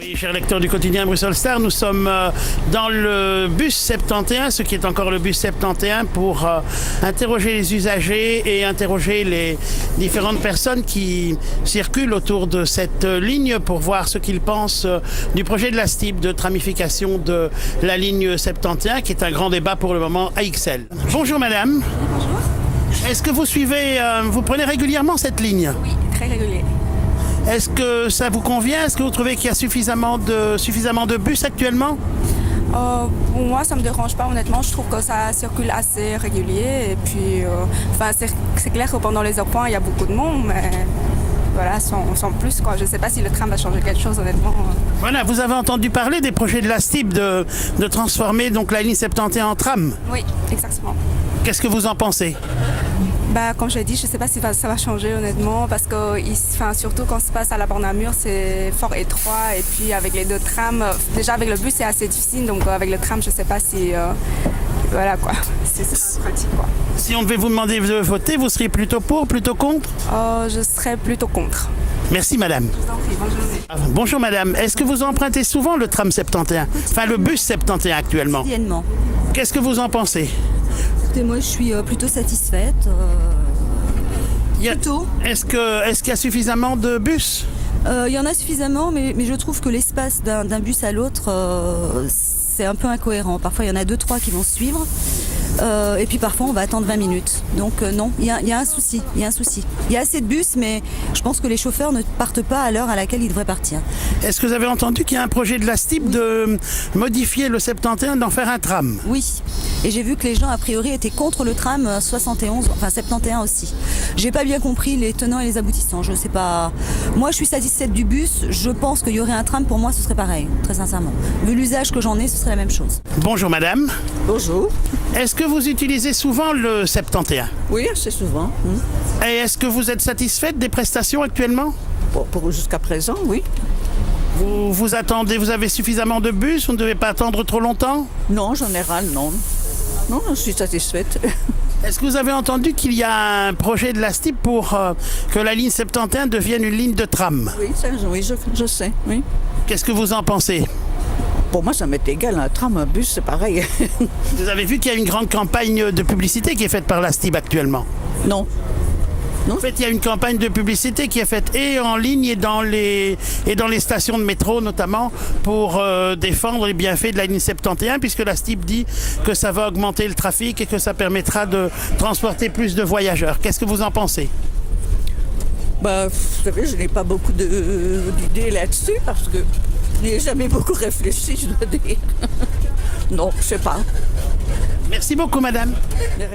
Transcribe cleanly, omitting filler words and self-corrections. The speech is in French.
Et chers lecteurs du quotidien Bruxelles Star, nous sommes dans le bus 71, ce qui est encore le bus 71, pour interroger les usagers et interroger les différentes personnes qui circulent autour de cette ligne pour voir ce qu'ils pensent du projet de la STIB de tramification de la ligne 71, qui est un grand débat pour le moment à XL. Bonjour madame. Bonjour. Est-ce que vous prenez régulièrement cette ligne? Oui, très régulier. Est-ce que ça vous convient? Est-ce que vous trouvez qu'il y a suffisamment de bus actuellement? Pour moi, ça me dérange pas, honnêtement. Je trouve que ça circule assez régulier. Et puis, c'est clair que pendant les points, il y a beaucoup de monde, mais voilà, sans plus, quoi. Je ne sais pas si le tram va changer quelque chose, honnêtement. Voilà, vous avez entendu parler des projets de la STIB de transformer donc la ligne 71 en tram. Oui, exactement. Qu'est-ce que vous en pensez? Comme je l'ai dit, je ne sais pas si ça va changer, honnêtement, parce que surtout quand ça se passe à la borne à mur, c'est fort étroit. Et puis avec les deux trams, déjà avec le bus, c'est assez difficile. Donc avec le tram, je ne sais pas si... voilà quoi, c'est pratique quoi. Si on devait vous demander de voter, vous seriez plutôt pour, plutôt contre? Je serais plutôt contre. Merci madame. Je vous en prie, bonne journée. Bonjour madame, est-ce que vous empruntez souvent le tram 71? Enfin le bus 71 actuellement? Quotidiennement. Qu'est-ce que vous en pensez? Écoutez, moi je suis plutôt satisfaite. Plutôt. Est-ce qu'il y a suffisamment de bus? Il y en a suffisamment, mais je trouve que l'espace d'un bus à l'autre, c'est un peu incohérent. Parfois il y en a 2-3 qui vont suivre. Et puis parfois on va attendre 20 minutes. Donc non, il y a un souci. Il y a assez de bus, mais je pense que les chauffeurs ne partent pas à l'heure à laquelle ils devraient partir. Est-ce que vous avez entendu qu'il y a un projet de la STIB de modifier le 71, d'en faire un tram? Oui, et j'ai vu que les gens a priori étaient contre le tram 71 aussi. J'ai pas bien compris les tenants et les aboutissants, je sais pas. Moi je suis satisfaite du bus, je pense qu'il y aurait un tram, pour moi ce serait pareil, très sincèrement. Vu l'usage que j'en ai, ce serait la même chose. Bonjour madame. Bonjour. Est-ce que vous utilisez souvent le 71? Oui, assez souvent. Et est-ce que vous êtes satisfaite des prestations actuellement? Jusqu'à présent, oui. Vous attendez, vous avez suffisamment de bus, vous ne devez pas attendre trop longtemps? Non, en général, non. Non, je suis satisfaite. Est-ce que vous avez entendu qu'il y a un projet de la STIB pour que la ligne 71 devienne une ligne de tram? Oui, je sais, oui. Qu'est-ce que vous en pensez? Pour moi, ça m'est égal, un tram, un bus, c'est pareil. Vous avez vu qu'il y a une grande campagne de publicité qui est faite par la STIB actuellement? Non. En fait, il y a une campagne de publicité qui est faite et en ligne et dans les stations de métro notamment pour défendre les bienfaits de la ligne 71, puisque la STIB dit que ça va augmenter le trafic et que ça permettra de transporter plus de voyageurs. Qu'est-ce que vous en pensez? Vous savez, je n'ai pas beaucoup d'idées là-dessus parce que je n'ai jamais beaucoup réfléchi, je dois dire. Non, je sais pas. Merci beaucoup madame. De rien.